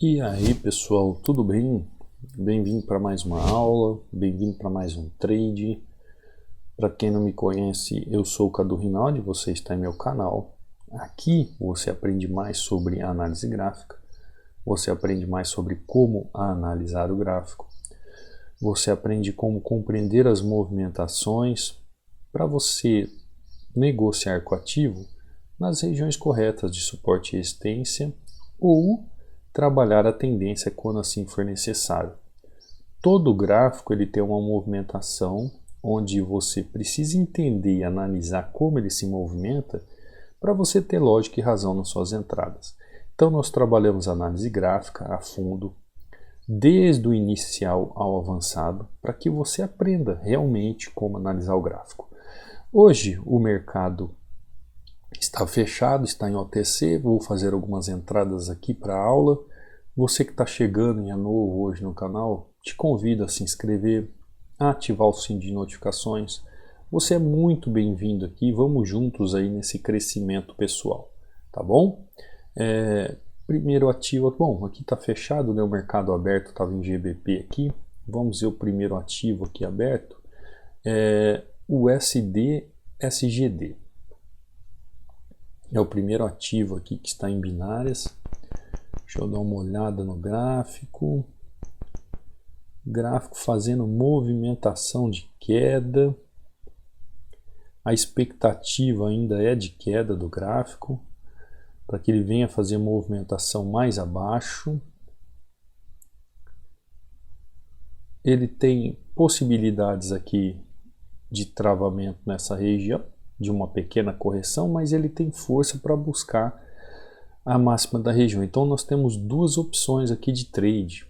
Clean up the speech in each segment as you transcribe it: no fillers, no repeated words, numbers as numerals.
E aí pessoal, tudo bem? Bem-vindo para mais uma aula, bem-vindo para mais um trade. Para quem não me conhece, eu sou o Cadu Rinaldi, você está em meu canal. Aqui você aprende mais sobre análise gráfica, você aprende mais sobre como analisar o gráfico, você aprende como compreender as movimentações para você negociar com o ativo nas regiões corretas de suporte e resistência ou trabalhar a tendência quando assim for necessário. Todo gráfico ele tem uma movimentação onde você precisa entender e analisar como ele se movimenta para você ter lógica e razão nas suas entradas. Então nós trabalhamos análise gráfica a fundo, desde o inicial ao avançado, para que você aprenda realmente como analisar o gráfico. Hoje o mercado está fechado, está em OTC, vou fazer algumas entradas aqui para a aula. Você que está chegando e é novo hoje no canal, te convido a se inscrever, a ativar o sininho de notificações. Você é muito bem-vindo aqui, vamos juntos aí nesse crescimento pessoal, tá bom? Primeiro ativo, bom, aqui está fechado, né? O mercado aberto estava em GBP aqui. Vamos ver o primeiro ativo aqui aberto, o USD-SGD. É o primeiro ativo aqui que está em binárias. Deixa eu dar uma olhada no gráfico. Gráfico fazendo movimentação de queda. A expectativa ainda é de queda do gráfico, para que ele venha fazer movimentação mais abaixo. Ele tem possibilidades aqui de travamento nessa região, de uma pequena correção, mas ele tem força para buscar a máxima da região. Então nós temos duas opções aqui de trade.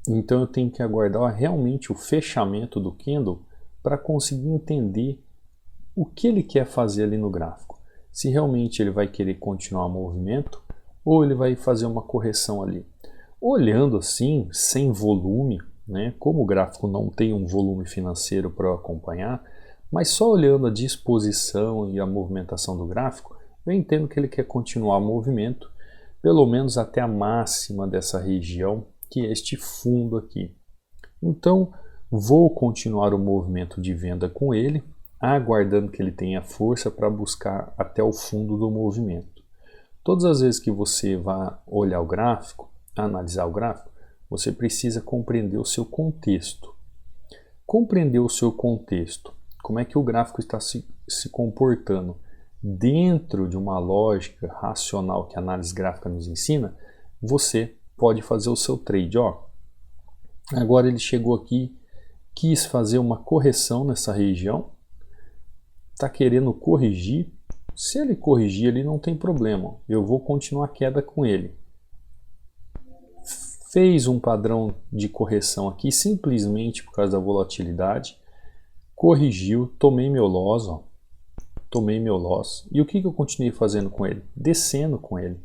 Então eu tenho que aguardar realmente o fechamento do candle para conseguir entender o que ele quer fazer ali no gráfico. Se realmente ele vai querer continuar o movimento ou ele vai fazer uma correção ali. Olhando assim, sem volume, né, como o gráfico não tem um volume financeiro para eu acompanhar, mas só olhando a disposição e a movimentação do gráfico, eu entendo que ele quer continuar o movimento, pelo menos até a máxima dessa região, que é este fundo aqui. Então, vou continuar o movimento de venda com ele, aguardando que ele tenha força para buscar até o fundo do movimento. Todas as vezes que você vai olhar o gráfico, analisar o gráfico, você precisa compreender o seu contexto. Compreender o seu contexto, como é que o gráfico está se comportando dentro de uma lógica racional que a análise gráfica nos ensina, você pode fazer o seu trade. Agora ele chegou aqui, quis fazer uma correção nessa região, está querendo corrigir. Se ele corrigir, ele não tem problema, eu vou continuar a queda com ele. Fez um padrão de correção aqui, simplesmente por causa da volatilidade, corrigiu, tomei meu loss, tomei meu loss. E o que eu continuei fazendo com ele? Descendo com ele,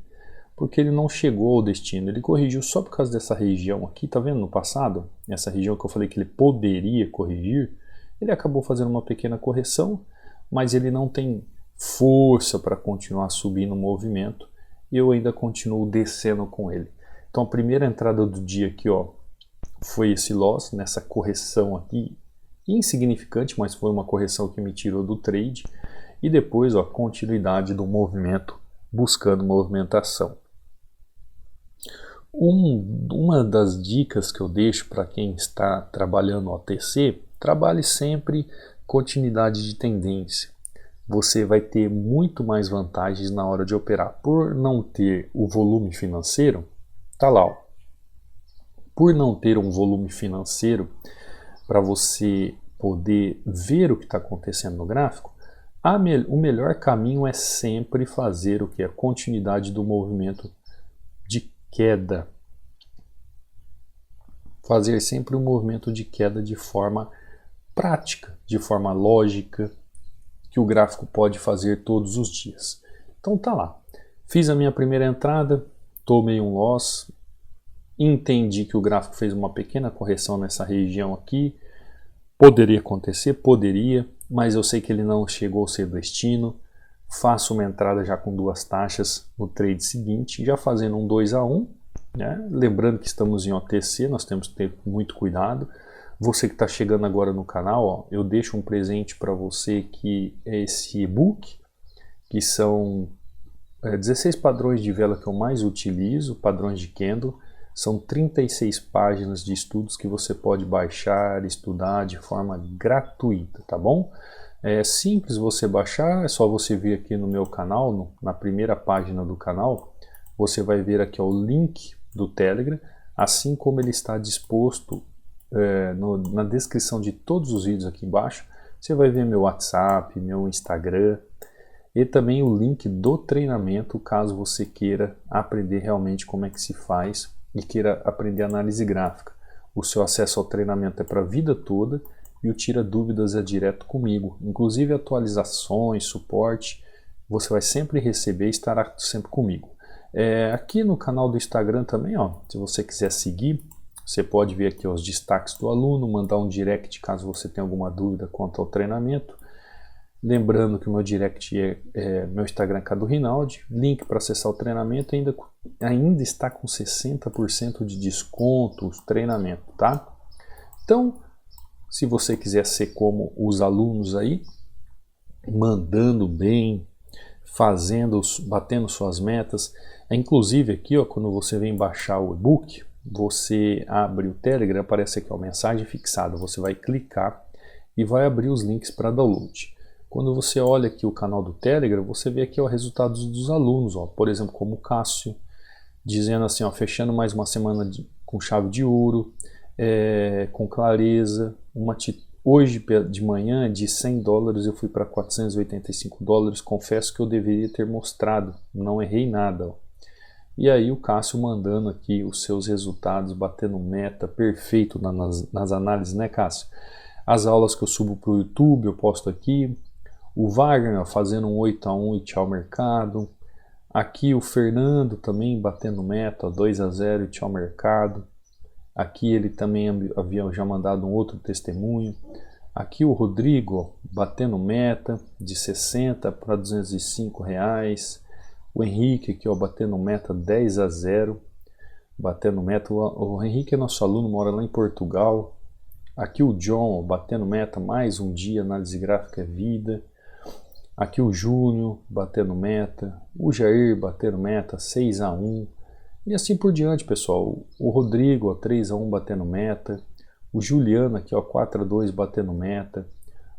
porque ele não chegou ao destino, ele corrigiu só por causa dessa região aqui, tá vendo no passado? Essa região que eu falei que ele poderia corrigir, ele acabou fazendo uma pequena correção, mas ele não tem força para continuar subindo o movimento, e eu ainda continuo descendo com ele. Então a primeira entrada do dia aqui, foi esse loss, nessa correção aqui, insignificante, mas foi uma correção que me tirou do trade, e depois a continuidade do movimento buscando movimentação. Uma das dicas que eu deixo para quem está trabalhando OTC, trabalhe sempre continuidade de tendência. Você vai ter muito mais vantagens na hora de operar. Por não ter o volume financeiro, tá lá. Por não ter um volume financeiro para você poder ver o que está acontecendo no gráfico, o melhor caminho é sempre fazer o que? A continuidade do movimento de queda. Fazer sempre um movimento de queda de forma prática, de forma lógica, que o gráfico pode fazer todos os dias. Então tá lá. Fiz a minha primeira entrada, tomei um loss, entendi que o gráfico fez uma pequena correção nessa região aqui. Poderia acontecer? Poderia, mas eu sei que ele não chegou ao seu destino. Faço uma entrada já com duas taxas no trade seguinte, já fazendo um 2 a 1. né? Lembrando que estamos em OTC, nós temos que ter muito cuidado. Você que está chegando agora no canal, ó, eu deixo um presente para você que é esse e-book, que são 16 padrões de vela que eu mais utilizo, padrões de candle. São 36 páginas de estudos que você pode baixar, estudar de forma gratuita, tá bom? É simples você baixar, é só você vir aqui no meu canal, na primeira página do canal, você vai ver aqui ó, o link do Telegram, assim como ele está disposto na descrição de todos os vídeos aqui embaixo. Você vai ver meu WhatsApp, meu Instagram e também o link do treinamento, caso você queira aprender realmente como é que se faz e queira aprender análise gráfica. O seu acesso ao treinamento é para a vida toda e o Tira Dúvidas é direto comigo. Inclusive atualizações, suporte, você vai sempre receber e estará sempre comigo. Aqui no canal do Instagram também, ó, se você quiser seguir, você pode ver aqui ó, os destaques do aluno, mandar um direct caso você tenha alguma dúvida quanto ao treinamento. Lembrando que o meu direct meu Instagram é Cadu Rinaldi, link para acessar o treinamento ainda está com 60% de desconto, o treinamento, tá? Então, se você quiser ser como os alunos aí, mandando bem, batendo suas metas, inclusive aqui ó, quando você vem baixar o e-book, você abre o Telegram, aparece aqui ó, mensagem fixada, você vai clicar e vai abrir os links para download. Quando você olha aqui o canal do Telegram, você vê aqui os resultados dos alunos, ó, por exemplo, como o Cássio, dizendo assim, ó, fechando mais uma semana com chave de ouro, com clareza, hoje de manhã de $100 eu fui para $485, confesso que eu deveria ter mostrado, não errei nada. Ó. E aí o Cássio mandando aqui os seus resultados, batendo meta, perfeito nas análises, né Cássio? As aulas que eu subo para o YouTube eu posto aqui. O Wagner fazendo um 8-1 e tchau mercado. Aqui o Fernando também batendo meta, 2-0 e tchau mercado. Aqui ele também havia já mandado um outro testemunho. Aqui o Rodrigo ó, batendo meta de 60 para R$205. O Henrique aqui ó, batendo meta 10-0. Batendo meta. O Henrique é nosso aluno, mora lá em Portugal. Aqui o John ó, batendo meta mais um dia, análise gráfica é vida. Aqui o Júnior batendo meta, o Jair batendo meta 6-1 e assim por diante, pessoal. O Rodrigo 3-1 batendo meta, o Juliano aqui ó 4-2 batendo meta,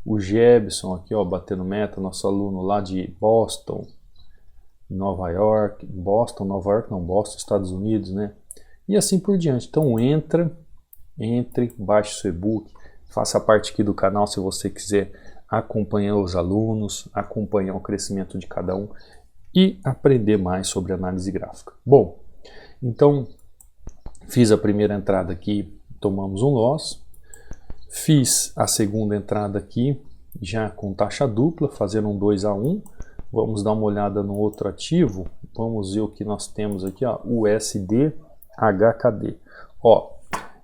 o Jebson aqui ó batendo meta, nosso aluno lá de Boston, Nova York, Boston, Estados Unidos, né? E assim por diante. Então entre, baixe seu e-book, faça parte aqui do canal se você quiser acompanhar os alunos, acompanhar o crescimento de cada um e aprender mais sobre análise gráfica. Bom, então fiz a primeira entrada aqui, tomamos um loss, fiz a segunda entrada aqui já com taxa dupla, fazendo um 2-1, vamos dar uma olhada no outro ativo, vamos ver o que nós temos aqui, ó, USD HKD. Ó,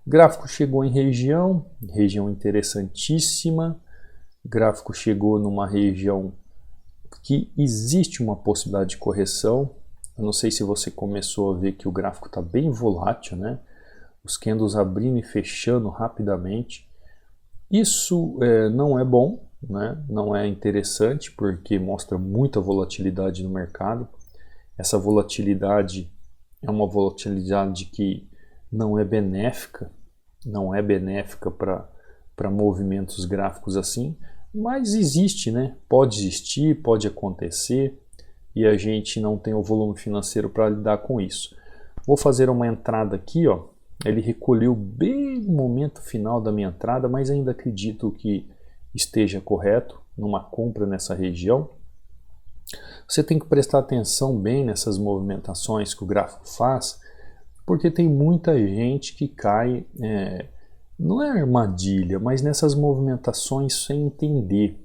gráfico chegou em região interessantíssima. O gráfico chegou numa região que existe uma possibilidade de correção. Eu não sei se você começou a ver que o gráfico está bem volátil, né? Os candles abrindo e fechando rapidamente. Isso não é bom, né? Não é interessante porque mostra muita volatilidade no mercado. Essa volatilidade é uma volatilidade que não é benéfica para movimentos gráficos assim, mas existe, né? Pode existir, pode acontecer e a gente não tem o volume financeiro para lidar com isso. Vou fazer uma entrada aqui, ó. Ele recolheu bem no momento final da minha entrada, mas ainda acredito que esteja correto numa compra nessa região. Você tem que prestar atenção bem nessas movimentações que o gráfico faz, porque tem muita gente que cai, não é armadilha, mas nessas movimentações sem entender.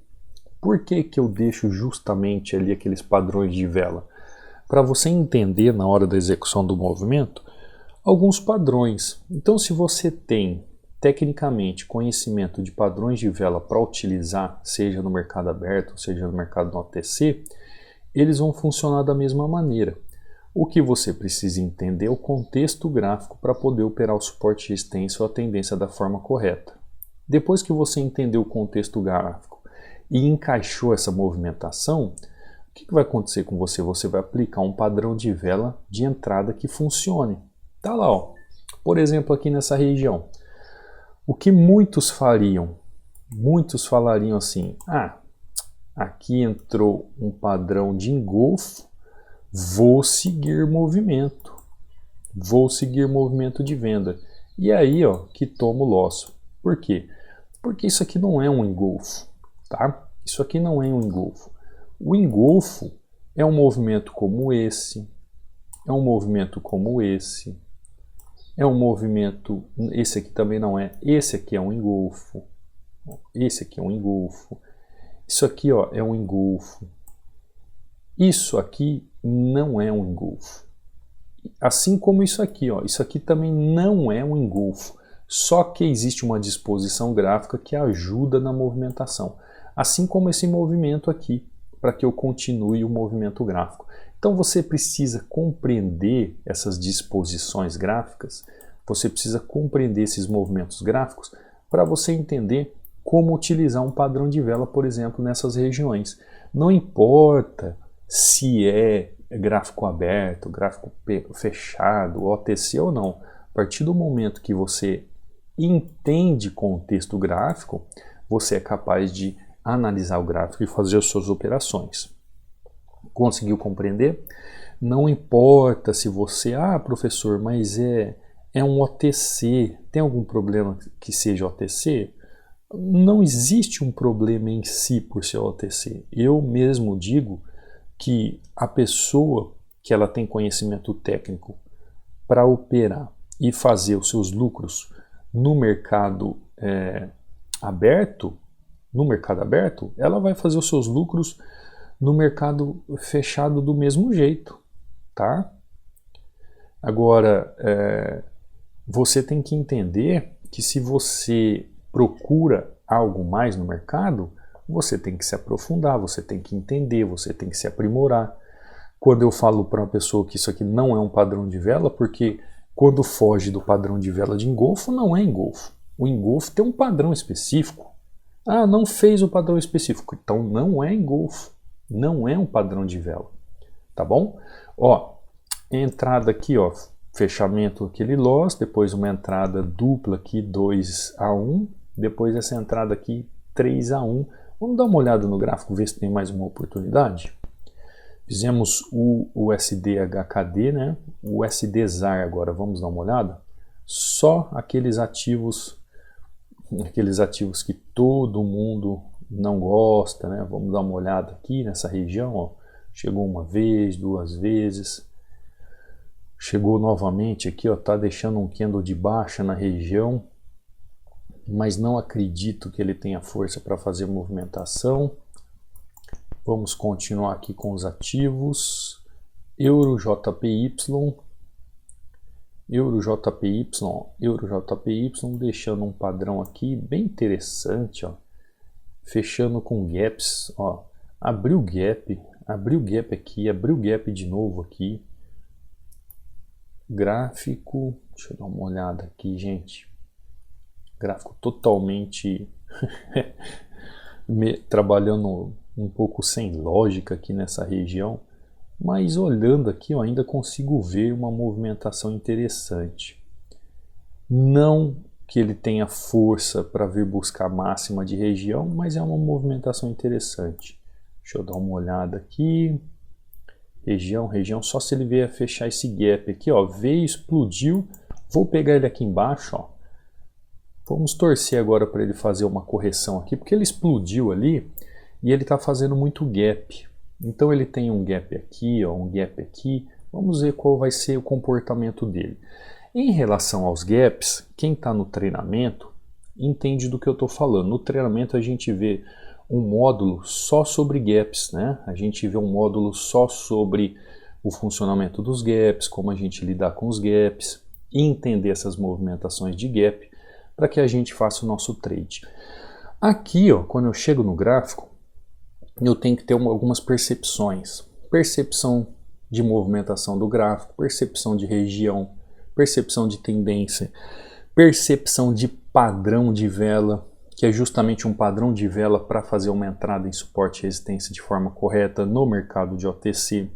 Por que que eu deixo justamente ali aqueles padrões de vela? Para você entender na hora da execução do movimento, alguns padrões. Então se você tem tecnicamente conhecimento de padrões de vela para utilizar, seja no mercado aberto, seja no mercado no OTC, eles vão funcionar da mesma maneira. O que você precisa entender é o contexto gráfico para poder operar o suporte resistência ou a tendência da forma correta. Depois que você entendeu o contexto gráfico e encaixou essa movimentação, o que vai acontecer com você? Você vai aplicar um padrão de vela de entrada que funcione. Tá lá, ó. Por exemplo, aqui nessa região. O que muitos fariam? Muitos falariam assim, aqui entrou um padrão de engolfo, vou seguir movimento de venda. E aí, ó, que toma o loss. Por quê? Porque isso aqui não é um engolfo, tá? Isso aqui não é um engolfo. O engolfo é um movimento como esse, é um movimento como esse, é um movimento, esse aqui também não é, esse aqui é um engolfo, esse aqui é um engolfo, isso aqui, ó, é um engolfo, isso aqui não é um engolfo. Assim como isso aqui, ó, isso aqui também não é um engolfo, só que existe uma disposição gráfica que ajuda na movimentação, assim como esse movimento aqui, para que eu continue o movimento gráfico. Então você precisa compreender essas disposições gráficas, você precisa compreender esses movimentos gráficos para você entender como utilizar um padrão de vela, por exemplo, nessas regiões. Não importa se é gráfico aberto, gráfico fechado, OTC ou não. A partir do momento que você entende contexto gráfico, você é capaz de analisar o gráfico e fazer as suas operações. Conseguiu compreender? Não importa se você, professor, mas é um OTC, tem algum problema que seja OTC? Não existe um problema em si por ser OTC. Eu mesmo digo que a pessoa que ela tem conhecimento técnico para operar e fazer os seus lucros no mercado aberto, ela vai fazer os seus lucros no mercado fechado do mesmo jeito, tá? Agora, você tem que entender que se você procura algo mais no mercado, você tem que se aprofundar, você tem que entender, você tem que se aprimorar. Quando eu falo para uma pessoa que isso aqui não é um padrão de vela, porque quando foge do padrão de vela de engolfo, não é engolfo. O engolfo tem um padrão específico. Não fez o padrão específico, então não é engolfo, não é um padrão de vela, tá bom? Ó, entrada aqui, ó, fechamento aquele loss, depois uma entrada dupla aqui 2-1, depois essa entrada aqui 3-1. Vamos dar uma olhada no gráfico, ver se tem mais uma oportunidade. Fizemos o USD-HKD, né? O USD-ZAR agora, vamos dar uma olhada? Só aqueles ativos que todo mundo não gosta, né? Vamos dar uma olhada aqui nessa região, ó. Chegou uma vez, duas vezes, chegou novamente aqui, ó, tá deixando um candle de baixa na região, mas não acredito que ele tenha força para fazer movimentação. Vamos continuar aqui com os ativos. EURO-JPY, deixando um padrão aqui bem interessante, ó, fechando com gaps, ó, abriu gap aqui, abriu gap de novo aqui. Gráfico, deixa eu dar uma olhada aqui, gente. Gráfico totalmente trabalhando um pouco sem lógica aqui nessa região, mas olhando aqui eu ainda consigo ver uma movimentação interessante. Não que ele tenha força para vir buscar máxima de região, mas é uma movimentação interessante. Deixa eu dar uma olhada aqui. Região, só se ele vier fechar esse gap aqui, ó, veio, explodiu. Vou pegar ele aqui embaixo, ó. Vamos torcer agora para ele fazer uma correção aqui, porque ele explodiu ali e ele está fazendo muito gap. Então ele tem um gap aqui, ó, um gap aqui. Vamos ver qual vai ser o comportamento dele. Em relação aos gaps, quem está no treinamento entende do que eu estou falando. No treinamento a gente vê um módulo só sobre gaps, né? A gente vê um módulo só sobre o funcionamento dos gaps, como a gente lidar com os gaps, e entender essas movimentações de gap para que a gente faça o nosso trade. Aqui, ó, quando eu chego no gráfico, eu tenho que ter algumas percepções. Percepção de movimentação do gráfico, percepção de região, percepção de tendência, percepção de padrão de vela, que é justamente um padrão de vela para fazer uma entrada em suporte e resistência de forma correta no mercado de OTC.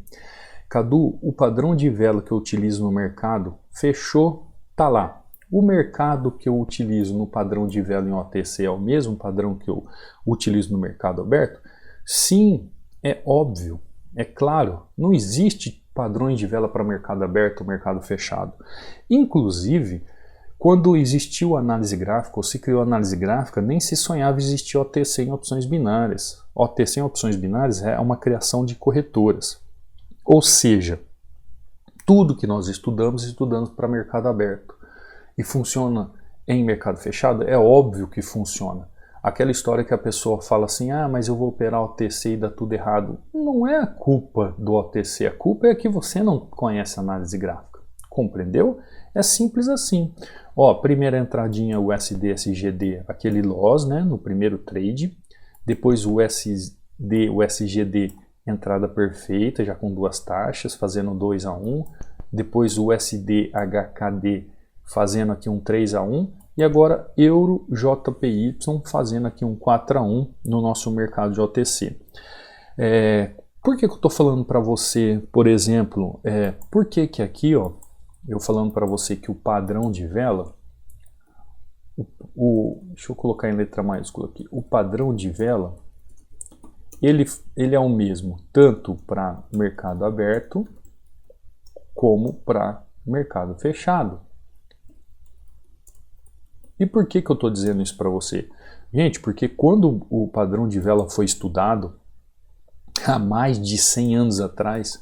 Cadu, o padrão de vela que eu utilizo no mercado fechou, tá lá. O mercado que eu utilizo no padrão de vela em OTC é o mesmo padrão que eu utilizo no mercado aberto? Sim, é óbvio, é claro, não existe padrões de vela para mercado aberto ou mercado fechado. Inclusive, quando existiu análise gráfica ou se criou análise gráfica, nem se sonhava existir OTC em opções binárias. OTC em opções binárias é uma criação de corretoras. Ou seja, tudo que nós estudamos para mercado aberto. E funciona em mercado fechado? É óbvio que funciona. Aquela história que a pessoa fala assim, ah, mas eu vou operar OTC e dá tudo errado. Não é a culpa do OTC, a culpa é que você não conhece análise gráfica. Compreendeu? É simples assim. Ó, primeira entradinha USD-SGD, aquele loss, né, no primeiro trade. Depois o USD, o SGD, entrada perfeita, já com duas taxas, fazendo 2 a 1. Depois o USD-HKD fazendo aqui um 3 a 1. E agora Euro JPY fazendo aqui um 4 a 1 no nosso mercado de OTC. Por que eu estou falando para você, por exemplo, por que aqui, ó, eu falando para você que o padrão de vela, deixa eu colocar em letra maiúscula aqui, o padrão de vela, ele é o mesmo tanto para mercado aberto como para mercado fechado. E por que eu estou dizendo isso para você? Gente, porque quando o padrão de vela foi estudado, há mais de 100 anos atrás,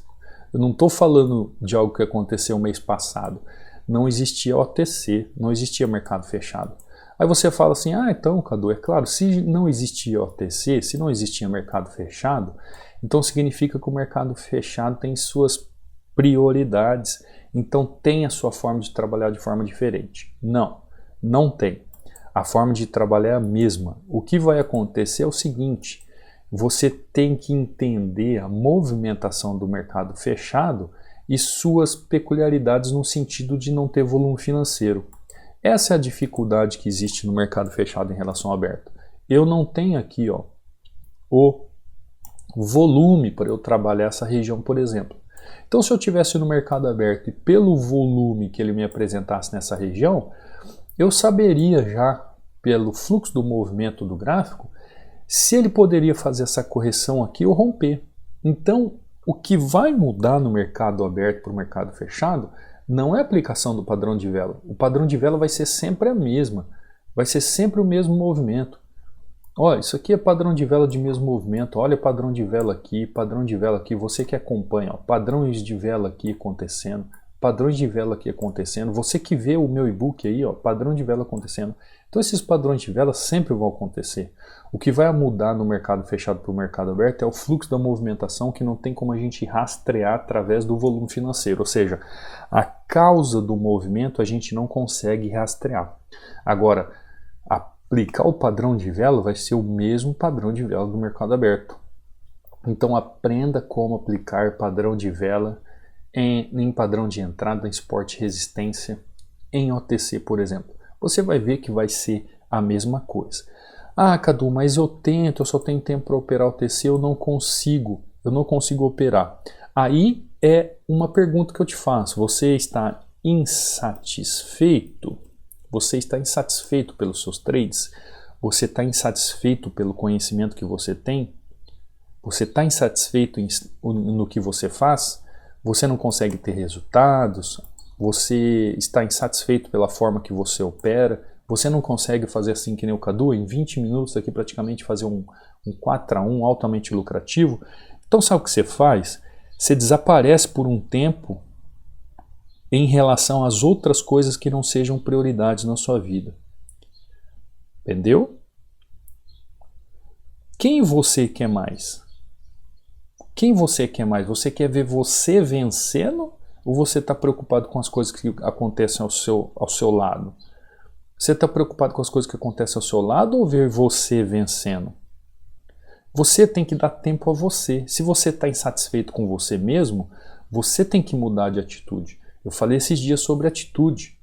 eu não estou falando de algo que aconteceu mês passado, não existia OTC, não existia mercado fechado. Aí você fala assim, ah, então, Cadu, é claro, se não existia OTC, se não existia mercado fechado, então significa que o mercado fechado tem suas prioridades, então tem a sua forma de trabalhar de forma diferente. Não. Não tem. A forma de trabalhar é a mesma. O que vai acontecer é o seguinte, você tem que entender a movimentação do mercado fechado e suas peculiaridades no sentido de não ter volume financeiro. Essa é a dificuldade que existe no mercado fechado em relação ao aberto. Eu não tenho aqui, ó, o volume para eu trabalhar essa região, por exemplo. Então, se eu tivesse no mercado aberto e pelo volume que ele me apresentasse nessa região, eu saberia já, pelo fluxo do movimento do gráfico, se ele poderia fazer essa correção aqui ou romper. Então, o que vai mudar no mercado aberto para o mercado fechado não é a aplicação do padrão de vela. O padrão de vela vai ser sempre a mesma, vai ser sempre o mesmo movimento. Olha, isso aqui é padrão de vela de mesmo movimento, olha padrão de vela aqui, você que acompanha, ó, padrões de vela aqui acontecendo, padrões de vela aqui acontecendo, você que vê o meu e-book aí, ó, padrão de vela acontecendo. Então esses padrões de vela sempre vão acontecer. O que vai mudar no mercado fechado para o mercado aberto é o fluxo da movimentação que não tem como a gente rastrear através do volume financeiro, ou seja, a causa do movimento a gente não consegue rastrear. Agora, aplicar o padrão de vela vai ser o mesmo padrão de vela do mercado aberto. Então aprenda como aplicar padrão de vela em padrão de entrada, em suporte e resistência, em OTC, por exemplo. Você vai ver que vai ser a mesma coisa. Ah, Cadu, mas eu só tenho tempo para operar OTC, eu não consigo operar. Aí é uma pergunta que eu te faço, você está insatisfeito? Você está insatisfeito pelos seus trades? Você está insatisfeito pelo conhecimento que você tem? Você está insatisfeito no que você faz? Você não consegue ter resultados, você está insatisfeito pela forma que você opera, você não consegue fazer assim que nem o Cadu, em 20 minutos aqui praticamente fazer um 4 a 1 altamente lucrativo. Então sabe o que você faz? Você desaparece por um tempo em relação às outras coisas que não sejam prioridades na sua vida. Entendeu? Quem você quer mais? Quem você quer mais? Você quer ver você vencendo ou você está preocupado com as coisas que acontecem ao seu lado? Você está preocupado com as coisas que acontecem ao seu lado ou ver você vencendo? Você tem que dar tempo a você. Se você está insatisfeito com você mesmo, Você tem que mudar de atitude. Eu falei esses dias sobre atitude.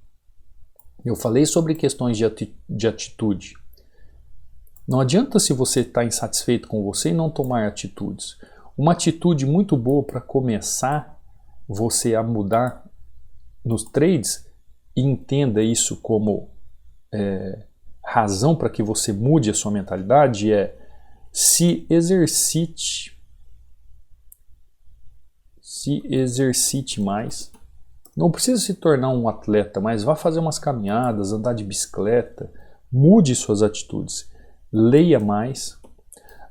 Eu falei sobre questões de atitude. Não adianta se você está insatisfeito com você e não tomar atitudes. Uma atitude muito boa para começar você a mudar nos trades, e entenda isso como razão para que você mude a sua mentalidade, é se exercite. Se exercite mais. Não precisa se tornar um atleta, mas vá fazer umas caminhadas, andar de bicicleta, mude suas atitudes. Leia mais.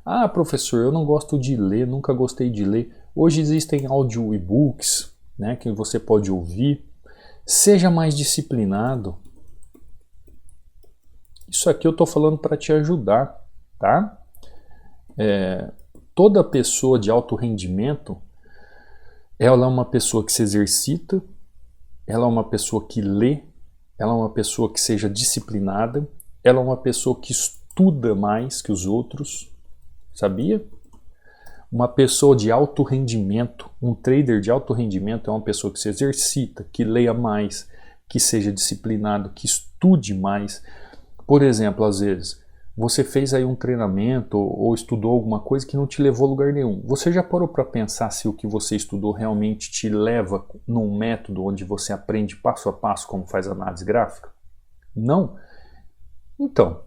Ah, professor, eu não gosto de ler, nunca gostei de ler. Hoje existem áudio e-books, né, que você pode ouvir. Seja mais disciplinado. Isso aqui eu estou falando para te ajudar, tá? Toda pessoa de alto rendimento, ela é uma pessoa que se exercita, ela é uma pessoa que lê, ela é uma pessoa que seja disciplinada, ela é uma pessoa que estuda mais que os outros, sabia? Uma pessoa de alto rendimento, um trader de alto rendimento é uma pessoa que se exercita, que leia mais, que seja disciplinado, que estude mais. Por exemplo, às vezes, você fez aí um treinamento ou estudou alguma coisa que não te levou a lugar nenhum. Você já parou para pensar se o que você estudou realmente te leva num método onde você aprende passo a passo como faz análise gráfica? Não. Então,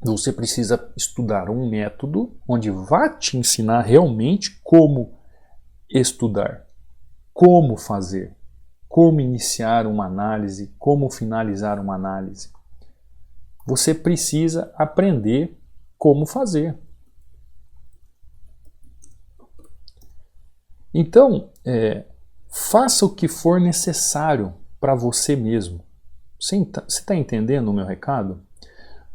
você precisa estudar um método onde vai te ensinar realmente como estudar, como fazer, como iniciar uma análise, como finalizar uma análise. Você precisa aprender como fazer. Então, faça o que for necessário para você mesmo. Você está entendendo o meu recado?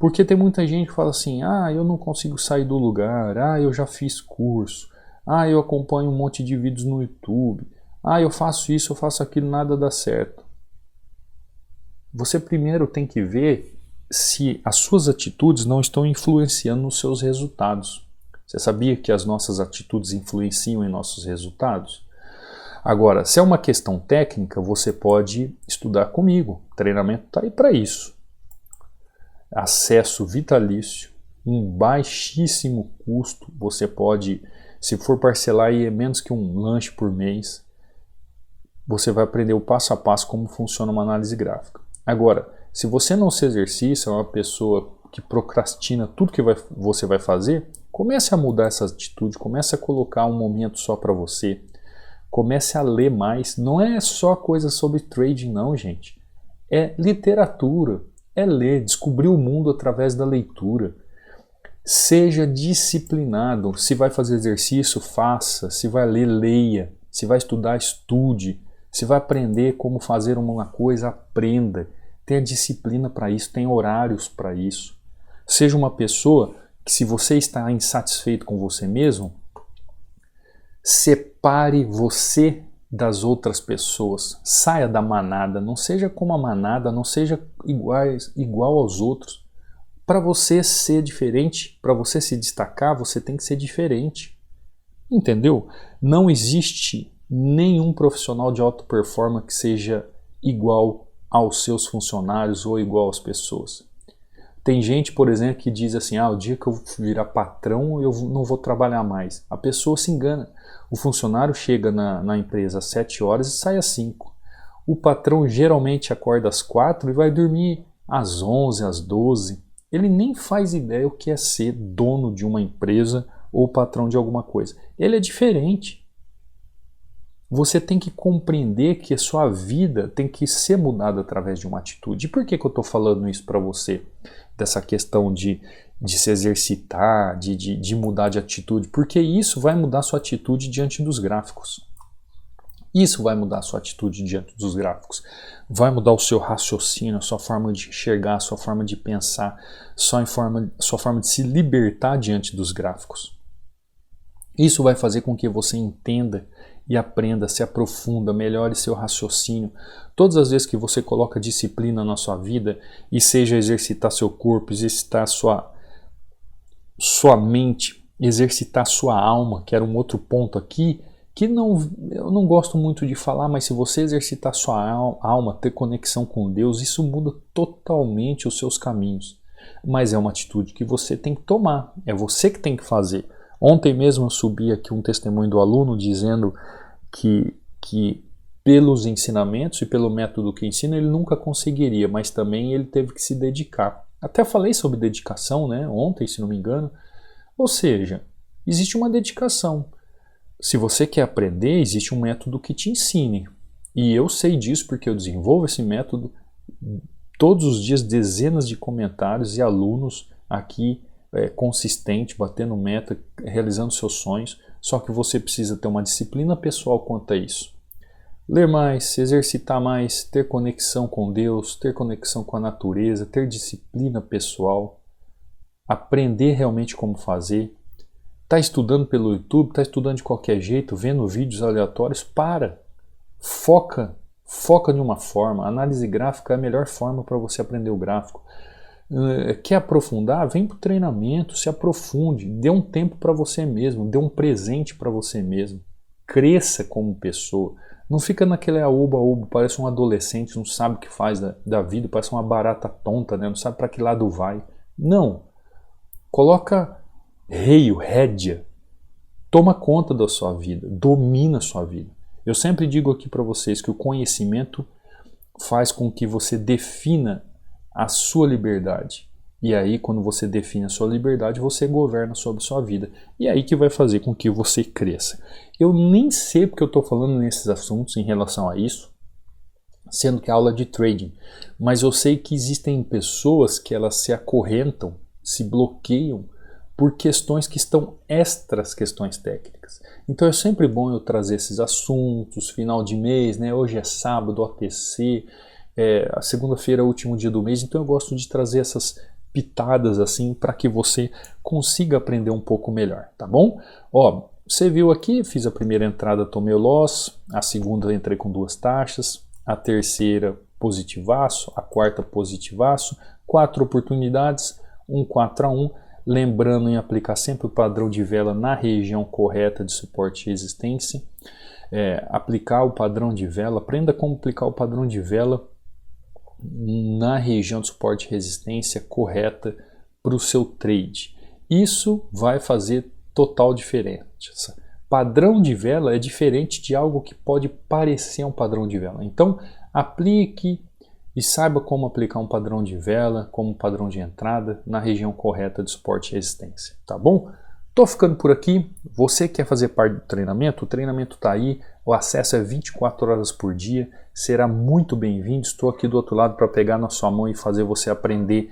Porque tem muita gente que fala assim, ah, eu não consigo sair do lugar, ah, eu já fiz curso, ah, eu acompanho um monte de vídeos no YouTube, ah, eu faço isso, eu faço aquilo, nada dá certo. Você primeiro tem que ver se as suas atitudes não estão influenciando nos seus resultados. Você sabia que as nossas atitudes influenciam em nossos resultados? Agora, se é uma questão técnica, você pode estudar comigo. O treinamento está aí para isso. Acesso vitalício, um baixíssimo custo. Você pode, se for parcelar aí, é menos que um lanche por mês. Você vai aprender o passo a passo como funciona uma análise gráfica. Agora, se você não se exercita, é uma pessoa que procrastina tudo que você vai fazer, comece a mudar essa atitude, comece a colocar um momento só para você, comece a ler mais. Não é só coisa sobre trading não, gente. É literatura, é ler, descobrir o mundo através da leitura. Seja disciplinado. Se vai fazer exercício, faça. Se vai ler, leia. Se vai estudar, estude. Se vai aprender como fazer uma coisa, aprenda. Tenha disciplina para isso, tenha horários para isso. Seja uma pessoa que, se você está insatisfeito com você mesmo, separe você das outras pessoas. Saia da manada, não seja como a manada, não seja igual aos outros. Para você ser diferente, para você se destacar, você tem que ser diferente. Entendeu? Não existe nenhum profissional de alta performance que seja igual aos seus funcionários ou igual às pessoas. Tem gente, por exemplo, que diz assim, o dia que eu virar patrão eu não vou trabalhar mais. A pessoa se engana. O funcionário chega na empresa às 7 horas e sai às 5. O patrão geralmente acorda às 4 e vai dormir às 11, às 12. Ele nem faz ideia o que é ser dono de uma empresa ou patrão de alguma coisa. Ele é diferente. Você tem que compreender que a sua vida tem que ser mudada através de uma atitude. E por que eu estou falando isso para você? Dessa questão de se exercitar, de mudar de atitude. Porque isso vai mudar sua atitude diante dos gráficos. Isso vai mudar sua atitude diante dos gráficos. Vai mudar o seu raciocínio, a sua forma de enxergar, a sua forma de pensar, sua forma de se libertar diante dos gráficos. Isso vai fazer com que você entenda e aprenda, se aprofunda, melhore seu raciocínio. Todas as vezes que você coloca disciplina na sua vida, e seja exercitar seu corpo, exercitar sua mente, exercitar sua alma, que era um outro ponto aqui, que eu não gosto muito de falar, mas se você exercitar sua alma, ter conexão com Deus, isso muda totalmente os seus caminhos. Mas é uma atitude que você tem que tomar, é você que tem que fazer. Ontem mesmo eu subi aqui um testemunho do aluno dizendo que pelos ensinamentos e pelo método que ensina ele nunca conseguiria, mas também ele teve que se dedicar. Até falei sobre dedicação, né, ontem, se não me engano. Ou seja, existe uma dedicação. Se você quer aprender, existe um método que te ensine. E eu sei disso porque eu desenvolvo esse método todos os dias, dezenas de comentários e alunos aqui consistente, batendo meta, realizando seus sonhos. Só que você precisa ter uma disciplina pessoal quanto a isso. Ler mais, se exercitar mais, ter conexão com Deus, ter conexão com a natureza, ter disciplina pessoal, aprender realmente como fazer. Está estudando pelo YouTube, está estudando de qualquer jeito, vendo vídeos aleatórios, foca de uma forma. A análise gráfica é a melhor forma para você aprender o gráfico. Quer aprofundar? Vem para o treinamento, se aprofunde, dê um tempo para você mesmo, dê um presente para você mesmo, cresça como pessoa. Não fica naquele aúba-aúba, parece um adolescente, não sabe o que faz da vida, parece uma barata tonta, né? Não sabe para que lado vai. Não, coloca rédea, toma conta da sua vida, domina a sua vida. Eu sempre digo aqui para vocês que o conhecimento faz com que você defina a sua liberdade. E aí, quando você define a sua liberdade, você governa sobre a sua vida. E é aí que vai fazer com que você cresça. Eu nem sei porque eu estou falando nesses assuntos em relação a isso, sendo que é aula de trading. Mas eu sei que existem pessoas que elas se acorrentam, se bloqueiam por questões que estão extras questões técnicas. Então é sempre bom eu trazer esses assuntos, final de mês, né? Hoje é sábado, OTC, a segunda-feira é o último dia do mês, então eu gosto de trazer essas pitadas assim para que você consiga aprender um pouco melhor, tá bom? Ó, você viu aqui, fiz a primeira entrada, tomei o loss, a segunda entrei com 2 taxas, a terceira positivaço, a quarta positivaço, 4 oportunidades, 4-1, lembrando em aplicar sempre o padrão de vela na região correta de suporte e resistência, aplicar o padrão de vela, aprenda como aplicar o padrão de vela na região de suporte e resistência correta para o seu trade. Isso vai fazer total diferença. Padrão de vela é diferente de algo que pode parecer um padrão de vela. Então, aplique e saiba como aplicar um padrão de vela, como padrão de entrada na região correta de suporte e resistência, tá bom? Tô ficando por aqui. Você quer fazer parte do treinamento? O treinamento está aí, o acesso é 24 horas por dia, será muito bem-vindo. Estou aqui do outro lado para pegar na sua mão e fazer você aprender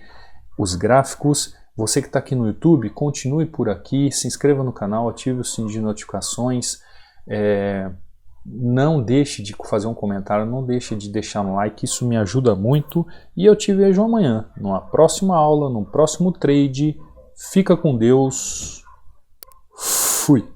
os gráficos. Você que está aqui no YouTube, continue por aqui, se inscreva no canal, ative o sininho de notificações, não deixe de fazer um comentário, não deixe de deixar um like, isso me ajuda muito. E eu te vejo amanhã, numa próxima aula, no próximo trade. Fica com Deus. Fui!